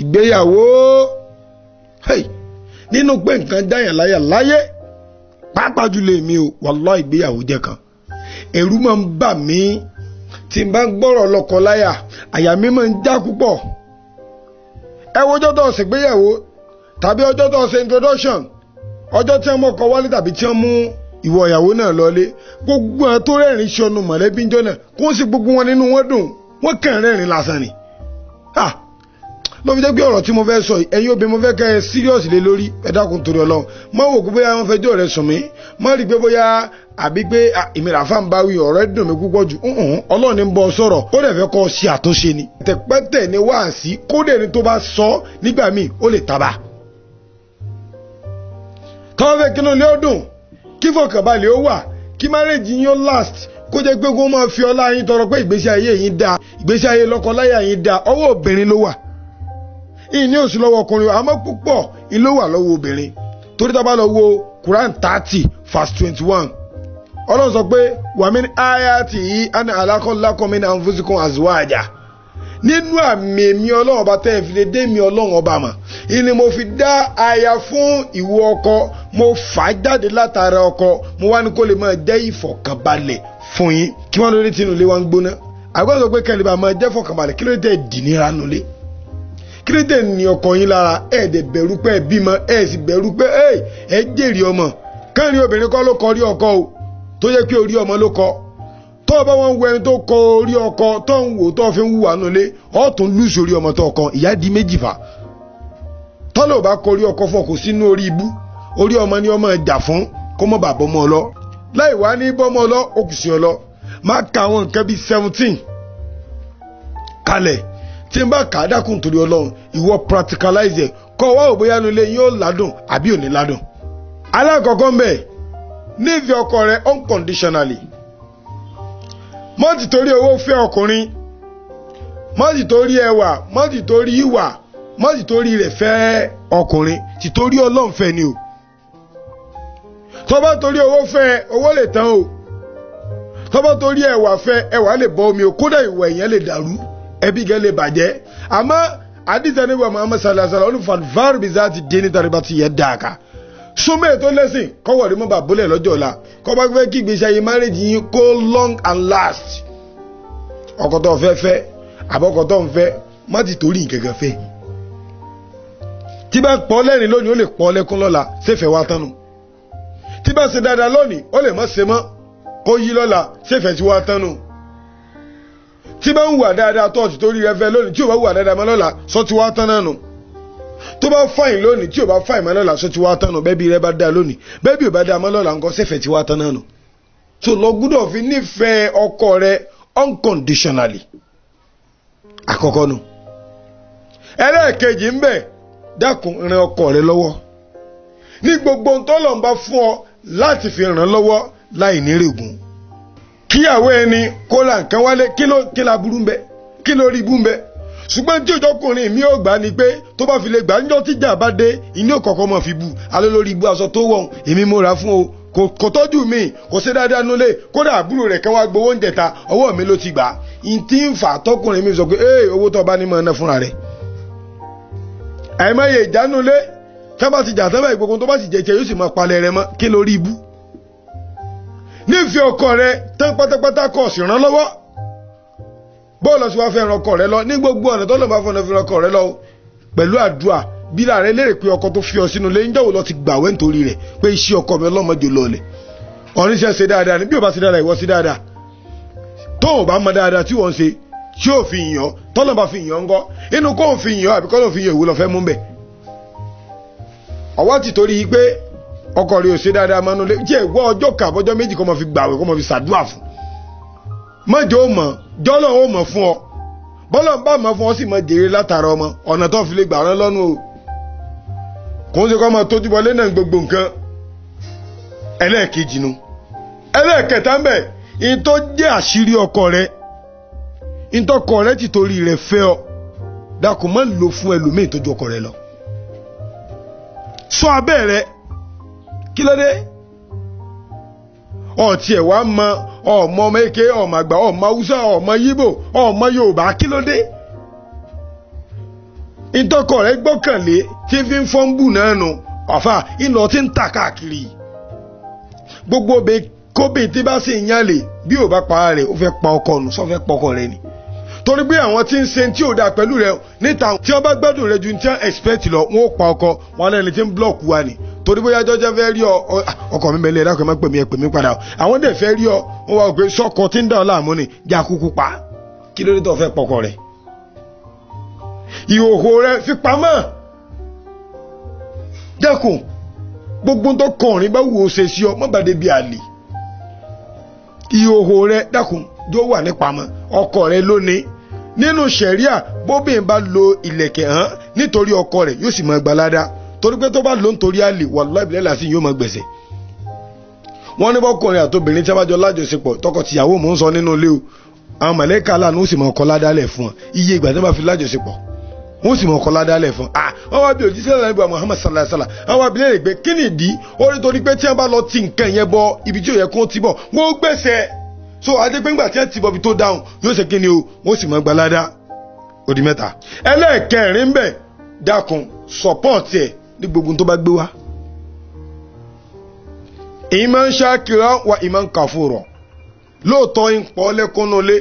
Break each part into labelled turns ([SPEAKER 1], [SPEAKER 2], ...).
[SPEAKER 1] ìgbéyàwó nínú pé nǹkan dáyàn láyà láyé pàápàá jùlọ èmi o wàláhì ìgbéyàwó jẹ́ kan ẹ̀rù máa ń bà mí tí n bá ń gbọ́rọ̀ lọ́kọ láyà àyà mi máa ń já púpọ̀. ẹ wo ọjọ́ tó ṣe ìgbéyàwó tàbí ọjọ́ tó ṣe introduction ọjọ́ tí wọ́n mọ̀ kọ́ wálé tàbí tí wọ́n mú ìwọ ìyàwó náà lọlé gbogbo ẹ̀ tó rẹ́rìn sọnù mọ̀lẹ́bí ń jọ náà kó sì gbogbo wọn nínú wọn dùn wọ́n kàn rẹ́rìn lásán ni. ló fi jẹ́ pé ọ̀rọ̀ tí mo fẹ́ sọ ẹ̀yin obìnrin mo fẹ́ kẹ́ ẹ serious lé lórí ẹ dákun torí Ọlọ́run má wò pé bóyá wọ́n fẹ́ jọ́ rẹ sùn mí má rí i pé bóyá àbí pé ìmìrà fáwọn bá wí ọ̀rọ̀ dùn mí púpọ̀ jù Ọlọ́run ní ń bọ́ sọ̀rọ̀ ó dẹ̀ fẹ́ kọ́ ṣe àtúnṣe ni. tẹ̀pẹ́tẹ̀ ni wáàsí kódé ni tó bá sọ nígbà míì ó lè taba. tọ́wọ́ fẹ́ kínú ilé ó dùn kí fọkànbalẹ̀ ó wà kí márèjì yín ó last kó jẹ́ pé kó máa fi ọlá yín tọrọ pé ìgbésí ayé yín dáa ìgbésí ayé lọ́kọláya yín dáa ọwọ́ obìnrin ló wà. ìní òsì lọ́wọ́ ọkùnrin àmọ́ púpọ̀ ìlú wà lọ́wọ́ obìnrin torí tá a bá lọ wo Quran 30 verse 21 Ọlọ́run sọ pé wàmín ayati yìí ana alákọ̀ọ́lákọ̀ mi náà ń fún síkún azwaja nínú àmì èmi Ọlọ́run ọba tẹ́ ẹ fi lè dé mi Ọlọ́run ọba mà ìní mo fi dá aya fún ìwọ ọkọ mo fà á jáde látara ọkọ mo wá ní kó lè máa jẹ́ ìfọ̀kànbalẹ̀ fún yín kí wọ́n lórí tinú ilé wa ń gbóná àgbọ̀n sọ pé kẹ́lẹ́ bá máa jẹ́ fọ̀kànbalẹ̀ kí ló dé dì ní ranú lé kí ló dé ní ọkọ yín lára ẹ̀ dẹ̀ bẹ̀rù pé ẹ bímọ ẹ̀ sì bẹ̀rù pé ẹ jèrè ọmọ káàrin obìnrin kọ́ ló kọ rí ọkọ o tó yẹ kí orí ọmọ ló kọ tó o bá wọn wọ ẹni tó kọ orí ọkọ tó ń wò tó fi ń wùwà nulẹ̀ ọ̀ tún lùsì orí ọmọ tó kọ ìyá di méjì fà tọ́lọ̀ bá kọ orí ọkọ fún kò sínú orí ibú orí ọmọ ni ọmọ ẹja fún kó mọ̀ bàbọ̀ mọ́ ọ lọ láì wá ní bọ́mọ lọ ó kù sí ọ lọ má ka àwọn nǹkan bíi 17 kalẹ̀ tí n bá kà á dákun torí Ọlọ́run ìwọ practicalize ẹ̀ kọ́ wá ò bóyá nulẹ̀ yóò ládùn àbí ò ní ládùn. alákọ̀ọ́kọ́ ń bẹ̀ nífẹ̀ẹ́ ọkọ rẹ unconditionally má ti torí owó fẹ́ ọkùnrin má ti torí ẹwà má ti torí ìwà má ti torí rẹ̀ fẹ́ ọkùnrin ti torí Ọlọ́run fẹ́ ni o tó bá torí owó fẹ́ owó lè tán o tó bá torí ẹwà fẹ́ ẹwà lè bọ́ omi o kódà ìwà èèyàn lè dàrú ẹbí gẹ́ lè bàjẹ́ àmọ́ àdìsẹ́ nígbà Muhammad sallallahu alaihi wasallam olùfàdùfàrù bí záà ti dé nítorí bá ti yẹ dáàkà súnmọ́ ètò lẹ́sìn kọ́wọ́ rí mọ́ bà bólẹ̀ lọ́jọ́ ọ̀la kọ́ bá fẹ́ kí ìgbésí ayé márèjì yín kó long and last ọkọ tó fẹ́ fẹ́ àbọ̀kọ tó ń fẹ́ má ti torí nǹkankan fẹ́ tí bá pọ́ lẹ́rìn lónìí ó lè pọ́ lẹ́kún lọ́la ṣèfẹ́ wá tánu tí bá ṣe dáadáa lónìí ó lè má ṣe mọ́ kó yí lọ́la ṣèfẹ́ tí wá tánu tí bá ń wà dáadáa tó ti torí rẹ fẹ́ lónìí tí ò bá wà dáadáa mọ́ lọ́la sọ ti wá tán náà nù tó bá fàìn lónìí tí ò bá fàìn mọ́ lọ́la sọ ti wá tán nù bẹ́bí rẹ bá dáa lónìí bẹ́bí ò bá dáa mọ́ lọ́la nǹkan ṣèfẹ́ tí wá tán náà nù tó lọ gbúdọ̀ fi nífẹ̀ẹ́ ọkọ rẹ unconditionally àkọ́kọ́ nù. ẹlẹ́ẹ̀kejì ń bẹ dákun ran ọkọ rẹ lọ́wọ́ ní gbogbo ntọ́lọ̀ ń bá fún ọ láti fi ràn lọ́wọ́ láì nírègùn kíyàwó ẹni kó ra nǹkan wálé kí la burú ń bẹ kí ló rí ibú ń bẹ ṣùgbọ́n tí òjọkùnrin mi ò gbà ní pé tó bá fi lè gbà níjọ́ tíjà bá dé ìní òkọ̀ọ̀kan mọ̀ fi bù alẹ́ lórí ibú aṣọ tó wọ̀n èmi mo rà fún o kò tọ́jú mi kò ṣe dáadáa nulẹ̀ kódà àbúrò rẹ̀ kan wá gbowó oúnjẹ ta ọwọ́ mi ló ti gbà ìtì ń fà tọkùnrin mi sọ pé owó tó bá ní mọ̀ ná fúnra rẹ̀ àìmọye ìjánulẹ̀ tá bá ti jà sábà ìgbógun tó bá sì jẹjẹ yóò sì máa palẹ̀ rẹ̀ mọ́ kí lórí ibú nífẹ̀ẹ́ ọkọ rẹ tán pátápátá kọ̀ sí ràn lọ́wọ́ bọ́ọ̀lù ọ̀sùn wa fẹ́ ran ọkọ rẹ lọ ní gbogbo ọ̀nà tó lọ́ bá fọ́nà fi ran ọkọ rẹ lọ pẹ̀lú àdúrà bí láàrẹ lérè pé ọkọ tó fi ọ sínú lé ń jẹ́wọ́ lọ ti gbàwẹ́ nítorí rẹ̀ pé iṣẹ́ ọkọ mi ọlọ́mọdé lọlẹ̀ ọ̀níṣẹ́ ṣe dáadáa ní bí ò bá ṣe dáadáa ìwọ ṣe dáadáa tó ò bá mọ dáadáa tí wọ́n ṣe tí ò fi yàn tọ́lọ́ bá fi yàn ńgọ́ inú kó ò fi yàn àbí kọ́ ló fi yàn ìwú lọ fẹ́ mú bẹ̀ ọwọ́ ti torí yìí pé ọkọ rẹ̀ ò ṣe dáadáa mọ́nú lé jẹ́ ìwọ ọjọ́ kàbọ́jọ́ méjì kó mọ fi gbàwẹ̀ kó mọ fi ṣàdúrà fún mọ́jọ́ ó mọ̀ jọ́lọ́ ó mọ̀ fún ọ bọ́lọ̀ bá mọ̀ fún ọ sì mọ jèrè látara ọmọ ọ̀nà tó fi lè gbà rán lọ́nu o kò ń ṣe kọ́ máa tójú bọlé náà gbogbo nǹkan ẹlẹ́ẹ̀kejì nu ẹlẹ́ẹ̀kẹta ń bẹ̀ in tó jẹ́ àṣírí ọkọ rẹ in tọkọ rẹ ti torí rẹ fẹ́ ọ dákun má lò fún ẹlòmíì tó ju ọkọ rẹ lọ sọ abẹ́ rẹ kí ló dé ọtí ẹ̀ wá mọ ọmọ mẹ́kẹ́ ọmọ àgbà ọmọ haúsá ọmọ yíbò ọmọ yorùbá kí ló dé ìtọ́kọ̀ rẹ̀ gbọ́kànlé tí fi ń fọ́nbù náà nù ọ̀fà ìlọ tí ń tà káàkiri gbogbo kóbè tí bá sì ń yálè bí ò bá pa rẹ̀ ó fẹ́ pa ọkọ nù sọ fẹ́ pọkọ rẹ̀ ni torí pé àwọn tí ń ṣe tí ò dáa pẹ̀lú rẹ̀ níta tí wọ́n bá gbádùn rẹ̀ ju tí wọ́n expect lọ wọ́n ó pa ọkọ wọn lẹ́ni tí ń blọ́ọ̀kù wa ni torí bóyá jọjọ fẹ́ rí ọkọ mi mẹ́lẹ̀ ẹ̀dá kan má pè mí padà àwọn dẹ̀ fẹ́ rí wọ́n wá pé sọ́kọ tí ń dà ọ́ láàmú ni já kúkú pa kí ló dé tó fẹ́ pọkọ rẹ̀ ìhòhò rẹ̀ fi pamọ́ dẹ́kun gbogbo tó kọrin bá wù ó ṣe sí ọ mọ́ bàdé bí àlè ìhòhò rẹ̀ dẹ́kun yóò wà ní pamọ́ ọkọ rẹ̀ lónìí nínú ṣẹ̀ríà bóbìnrin bá lo ìlẹ̀kẹ̀ hàn nítorí ọkọ rẹ̀ yóò sì máa gbalada torí pé tó bá lò nítorí àlè wàláhì bílẹ̀ làásì yóò máa gbẹ̀sẹ̀ wọ́n ní bọ́kùnrin àtobìnrin tí a bá jọ lájọṣepọ̀ tọkọ-tìyàwó mò ń sọ nínú ilé o àwọn mọ̀lẹ́kà aláàánú ó sì máa kọ́ ládàálẹ̀ fún ọ iye ìgbà tí wọ́n bá fi lájọṣepọ̀ wọ́n sì máa kọ́ ládàálẹ̀ fún ọ wọ́n wá bí òjíṣẹ́ náà nígbà Muhammad sallallahu alaihi wasallam àwọn wá bí lè gbé kí ni ìdí ó rí torí pé tí wọ́n bá lọ ti nǹkan yẹn bọ ibi tí ò yẹ kó ti bọ̀ wọ́n gbẹ̀sẹ̀ so adégbéngbà tí wọ́n ti bọ̀ ibi tó dáhùn yóò ṣe kí ni o wọ́n sì máa gba ládàá ó di mẹ́ta ẹlẹ́ẹ̀kẹrin bẹ̀ dákun sọ́pọ̀tì ẹ̀ ní gbogbo tó bá gbé wá ìmọ̀ ń ṣàkìrà wà ìmọ̀ ń kàfùrọ̀ lóòótọ́ ń pọ̀ lẹ́kúnnú lé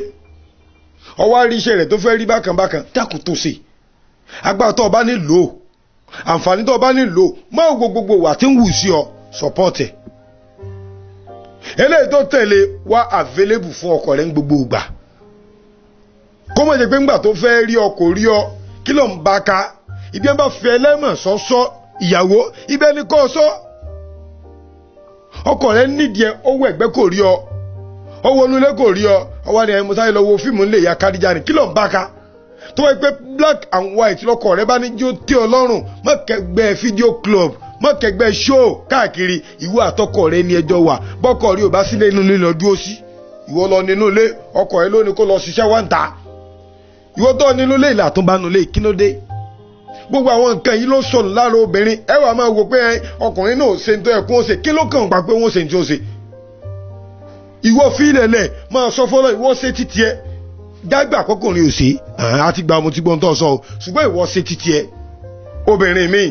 [SPEAKER 1] ọwọ́ àríṣẹ́ rẹ̀ tó fẹ́ rí bákan dákun tó ṣe agbára tó o bá nílò àǹfààní tó o bá nílò má wo gbogbo wà tí ń wù sí ọ sọ́pọ̀tì ẹ̀ eléyìí tó tẹ̀lé wá available fún ọkọ rẹ̀ ń gbogbo ìgbà kó mọ̀ jẹ́ pé ńgbà tó fẹ́ rí ọ kò rí ọ kí ló ń bá ká ibi ẹ bá fẹ́ ẹlẹ́mọ̀ sọ́sọ́ ìyàwó ibẹ̀ ni kò sọ ọkọ rẹ̀ nídìí ẹ owó ẹ̀gbẹ́ kò rí ọ owó onúlé kò rí ọ ọwọ́ ni ẹ mo sáré lọ wo fíìmù ńlẹ̀ ìyá Kádíjà ni kí ló ń bá ká tó wáyé pé black and white lọkọ rẹ̀ bá ní jó tẹ́ ọ lọ́rùn má kẹgbẹ́ fídíò club má kẹgbẹ́ show káàkiri ìwọ àtọkọ rẹ̀ ní ẹjọ́ wà bọ́kọ rí ò bá sílé inú ilé lọ dúró sí ìwọ lọ nínú ilé ọkọ rẹ̀ lónìí kó lọ ṣiṣẹ́ wá ń ta ìwọ tó nínú ilé ìlà tó bá nínú ilé kí ló dé gbogbo àwọn nǹkan yìí ló sọnù lára obìnrin ẹ wà máa wò pé ọkùnrin náà ṣe tó ẹkún ó ṣe kí ló kàn pa pé wọ́n ṣe tí ó ṣe ìwọ fílẹ̀lẹ̀ máa sọ fọ́lọ́ ìwọ ṣe títí ẹ dágbà àkọkùnrin ò ṣe àti gba ọmọ tí gbọ́n tó sọ o ṣùgbọ́n ìwọ ṣe títí ẹ obìnrin mi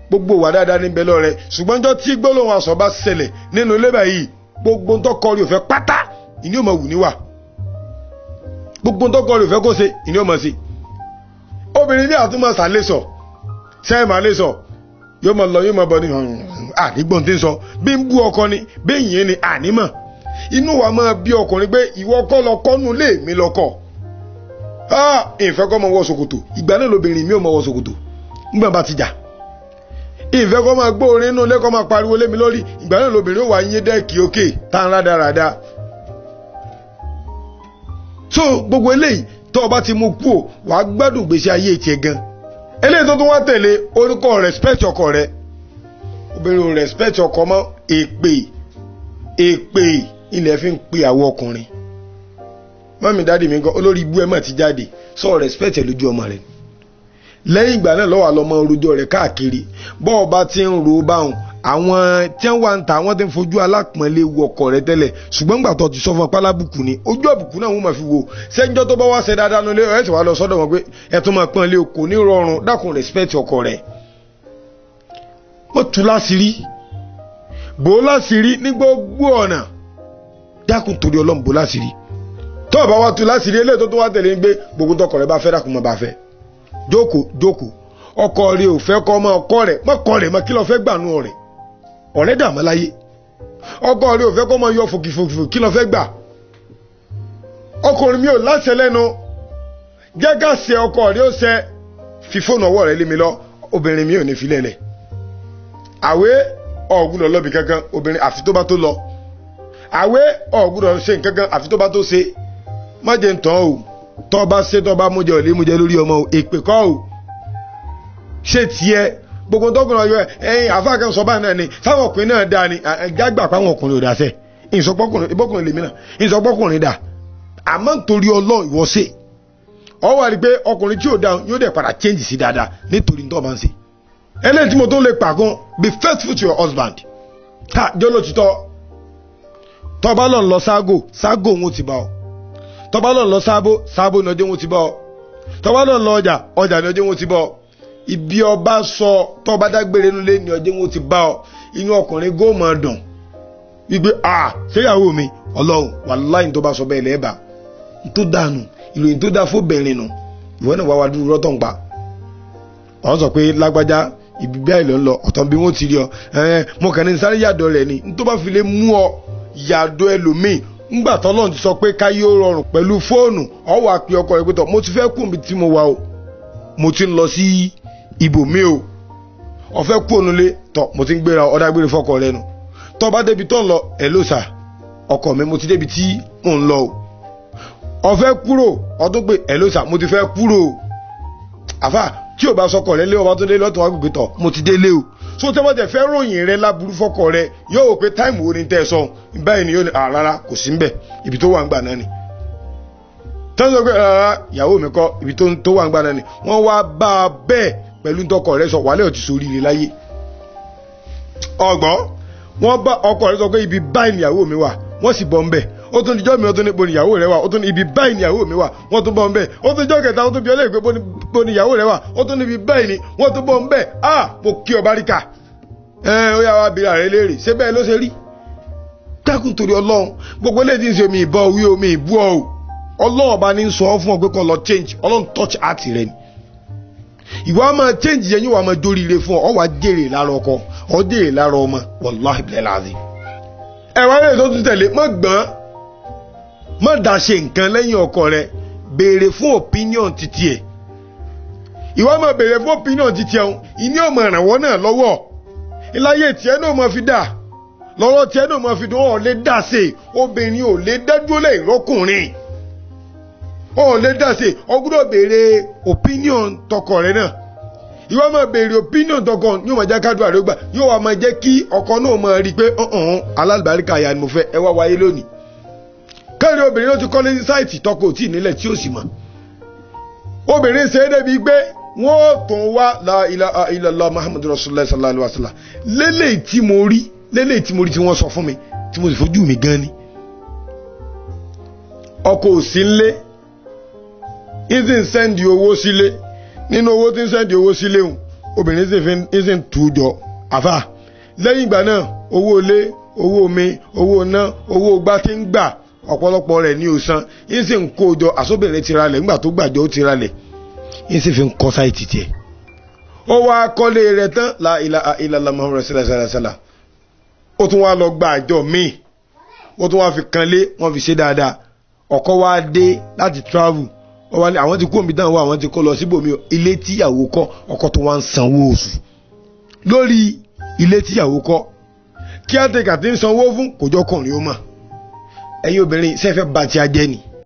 [SPEAKER 1] gbogbo wà dáadáa níbẹ̀ lọ rẹ ṣùgbọ́n jọ tí gbólóhùn aṣọ bá ṣẹlẹ̀ nínú ilé báyìí gbogbo tó kọ rí òfẹ́ pátá ìní ò mọ̀ wù níwà gbogbo tó kọ rí òfẹ́ kó ṣe ìní ò mọ̀ sí obìnrin ní àtúmọ̀ sàlẹ̀sọ̀ sẹ́ẹ̀mà lẹ́sọ̀ yóò mọ̀ lọ yóò mọ̀ bọ̀ ní ànígbọ̀n tí ń sọ bí ń bú ọkọ ni bí yìnyín ni ànímọ̀ inú wa máa bí ọkùnrin pé ìwọ kọ́ lọ kọ́nù lé mi lọ́kọ̀ ìfẹ́ kọ́ mọ wọ ṣòkòtò ìgbà náà lóbìnrin mi ò mọ wọ ṣòkòtò ńgbà bá ti jà ìfẹ́ kọ́ máa gbọ́ orin inú ilé kọ́ máa pariwo lé mi lórí ìgbà náà lóbìnrin ó wà yín dẹ́ẹ̀kì òkè tá ń rádaràda so gbogbo eléyìí tó o bá ti mú kú ò wàá gbádùn gbèsè ayé tiẹ̀ gan eléyìí tó tún wá tẹ̀lé orúkọ respect ọkọ rẹ obìnrin ò respect ọkọ mọ́ èpè ilẹ̀ fi ń pe àwọn ọkùnrin mọ́mí dáàdì mi gan olórí ibú ẹ̀ mọ̀ ti jáde sọ respect ẹ̀ lójú ọmọ rẹ̀ lẹ́yìn ìgbà náà lọ́wọ́ àlọ́mọ orújọ rẹ̀ káàkiri bọ́ ọba ti ń ro báwọn àwọn tí wọ́n wà ń ta àwọn tí ń fojú alápọ̀nlé wo ọkọ rẹ̀ tẹ́lẹ̀ ṣùgbọ́n gbà tó ti sọ fún pálábùkù ni ojú àbùkù náà wọ́n máa fi wo sẹ́jọ́ tó bá wá ṣe dáadáa nílé ẹ̀ sì wá lọ sọ́dọ̀ wọn pé ẹ̀ tó máa pọ́n lé kò ní rọrùn dákun respect ọkọ rẹ̀ wọ́n tú láṣìírí bò láṣìírí ní gbogbo ọ̀nà dákun torí Ọlọ́run bò láṣìírí tó bá wá tú láṣìírí eléyìí tó tún wá tẹ̀lé ń gbé gbogbo tọkọ rẹ̀ bá fẹ́ dákun mọ́ bá fẹ́ jókòó ọkọ rẹ̀ ò fẹ́ kọ́ ọmọ ọkọ rẹ̀ mọ́kọ rẹ̀ mọ́ kí ló fẹ́ gbànú ọ̀rẹ́ ọ̀rẹ́ dàmọ́ láyé ọkọ rẹ̀ ò fẹ́ kọ́ ọmọ yọ fòkìfòkìfò kí ló fẹ́ gbà ọkùnrin mi ò láṣẹ lẹ́nu gẹ́gà ṣe ọkọ rẹ̀ ó ṣe fi fóònù ọwọ́ rẹ̀ lé mi lọ obìnrin mi ò ní filẹ̀ lẹ̀ àwé ọ̀gbùdọ̀ lọ́bì kankan obìnrin àfi tó bá tó lọ àwé ọ̀gbùdọ̀ ṣe nǹkankan àfi tó bá tó ṣe má jẹ́ ntàn o tọ́ bá ṣe tọ́ bá mújẹ òlé mújẹ lórí ọmọ o èpè kọ́ o ṣé tiẹ̀ gbogbo tọkùnrin ọyọ ẹyin àfáàkẹ́ sọ báyìí náà ni sáwọn ọkùnrin náà dáa ni jágbà pa àwọn ọkùnrin ò dá sẹ́ ìsọpọ́kùnrin lèmi náà ìsọpọ́kùnrin dà àmọ́ nítorí Ọlọ́run ìwọ ṣe ọ wà rí pé ọkùnrin tí ò dáa yóò dẹ̀ padà change sí dáadáa nítorí tó bá ń ṣe eléyìí tí mo tó lè pàgán be faithful to your husband ká jọ́ lótìtọ́ tó bá lọ lọ ságò òun ti bá ọ tó bá lọ lọ sábó ní ọjọ́ òun ti bá ọ tó bá lọ lọ ọjà ní ọjọ́ òun ti bá ọ ibi ọba sọ tó bá dágbére nulẹ̀ ní ọjọ́ wọn ti bá ọ inú ọkùnrin góòmọ̀ dùn wípé ṣéyàwó mi ọlọ́run wàláhì tó bá sọ bẹ́ẹ̀ lẹ́ẹ̀bà tó dànù ìròyìn tó dá fóbìnrin nù ìwọ náà wá dúró rọ́tọ̀ ń pa ọ sọ pé lágbájá ibi bẹ́ẹ̀ ló ń lọ ọ̀tọ̀ bí wọ́n ti rí ọ mo kàn ní sáré yàdọ̀ rẹ̀ ni tó bá fi lè mú ọ yàdọ̀ ẹlòmíì ńgbà tọ́lọ́run ti sọ pé káyé ó rọrùn pẹ̀lú fóònù ọ wà pé ọkọ rẹ̀ pé tọ̀ mo ti fẹ́ kú ibi tí mo wà o mo ti ń lọ sí ibòmí o ọ̀fẹ́ kú ònulé tọ̀ mo ti ń gbéra ọ̀dàgbére fọkọ rẹ̀ nù tọ́ bá débi tó ń lọ ẹ̀ ló sà ọkọ mi mo ti débi tí mò ń lọ o ọ̀fẹ́ kúrò ọdún pé ẹ̀ ló sà mo ti fẹ́ kúrò o àfà tí o bá sọkọ rẹ lé ọba tó dé lọ́tọ̀ wá gbègbè tọ̀ mo ti délé o so tẹ́ bá tẹ̀ fẹ́ ròyìn rẹ láburú fọkọ rẹ yóò wò pé táìmù wo ni tẹ́ ẹ sọ báyìí ni yóò ní rárá kò sí mbẹ̀ ibi tó wà ń gbà náà ni tọ́jú pé rárá ìyàwó mi kọ́ ibi tó wà ń gbà náà ni wọ́n wá bá a bẹ́ẹ̀ pẹ̀lú tọkọ rẹ sọ wàhálẹ̀ ò ti sórí rẹ láyé ọgbọ́n wọ́n bá ọkọ rẹ sọ pé ibi báyìí ìyàwó mi wà wọ́n sì bọ́ ń bẹ̀ ó tún dijọ́ mi ó tún ní bo ni ìyàwó rẹ wà ó tún ní ibi báyìí ni ìyàwó mi wà wọ́n tún bọ́ ń bẹ̀ ó tún jọ́ kẹta ó tún bí ọlẹ́yìn pé bo ni ìyàwó rẹ wà ó tún ní ibi báyìí ni wọ́n tún bọ́ ń bẹ̀ mo kí ọ báríkà ó yà wá bí ààrẹ léèrè ṣé bẹ́ẹ̀ ló ṣe rí dákun torí ọlọ́run gbogbo eléyìí ti ń ṣe mi ìbọn wí omi ìbú ọ ọlọ́run ọba ní sọ fún ọ pé kó lọ change ọlọ́run touch heart rẹ ni ìwà máa change yẹn yóò wá máa dórí ire fún ọ wá jèrè lára ọkọ ọ jèrè lára ọmọ wàláhì bílẹ̀ láàzì ẹ̀wọ̀n rẹ̀ tó tún tẹ̀lé mọ́ gbọ́n má dá ṣe nǹkan lẹ́yìn ọkọ rẹ béèrè fún opinion títí ẹ̀ ìwà máa béèrè fún opinion títí ẹ̀ ìní ọmọ ìrànwọ́ náà lọ́wọ́ ìláyé tiẹ̀ náà máa fi dà lọ́rọ̀ tiẹ̀ náà máa fi dùn ọ̀ lè dà sí obìnrin ò lè dájú lẹ́yìn lọ́kùnrin ọ̀ lè dà sí ọ gbọ́dọ̀ béèrè opinion tọkọ rẹ náà ìwà máa béèrè opinion tọkọ yóò máa jẹ́ kádùn àdógbà yóò wá máa jẹ́ kí ọkọ náà máa rí i pé alálùbáríkà ya ni mo fẹ́ ẹ wá wáyé lónìí kẹ́rin obìnrin ló ti kọ́lé sáìtì tọkọ ò tí ì nílẹ̀ tí ó sì mọ̀ obìnrin ṣe é débi pé wọ́n tún wá la ilaha illallah muhammadu rasulullah sallallahu alaihi wasallam lélẹ̀ tí mo rí tí wọ́n sọ fún mi tí mo sì fojú mi gan ni ọkọ ò sí nlé ìsì ń sẹ́ndì owó sílé nínú owó tí ń sẹ́ndì owó sílé hùn obìnrin sì ń tù jọ àfà lẹ́yìn ìgbà náà owó ilé owó omi owó iná owó gbá tí ń gbà ọ̀pọ̀lọpọ̀ rẹ̀ ní òsán yín sì ń kó jọ àsóbìnrin ti ralẹ̀ nígbà tó gbàjọ ó ti ralẹ̀ yín sì fi ń kọ́ sáìtì tiẹ̀ ó wá kọ́lé rẹ̀ tán la ilaha illallah muhammadu sallallahu alaihi wasallam ó tún wá lọ gba àjọ míì ó tún wá fi kanlé wọ́n fi ṣe dáadáa ọkọ wá dé láti travel ó wá ní àwọn ti kó omi dáhùn wá àwọn ti kó lọ síbòmí ilé tíyàwó kọ́ ọkọ tó wá ń sanwó oṣù lórí ilé tíyàwó kọ́ kí á tẹ̀ka tí ń sanwó fún kòjọ́kùnrin ó mà ẹ̀yin obìnrin sẹ́fẹ́ bá ti ajẹ́ ni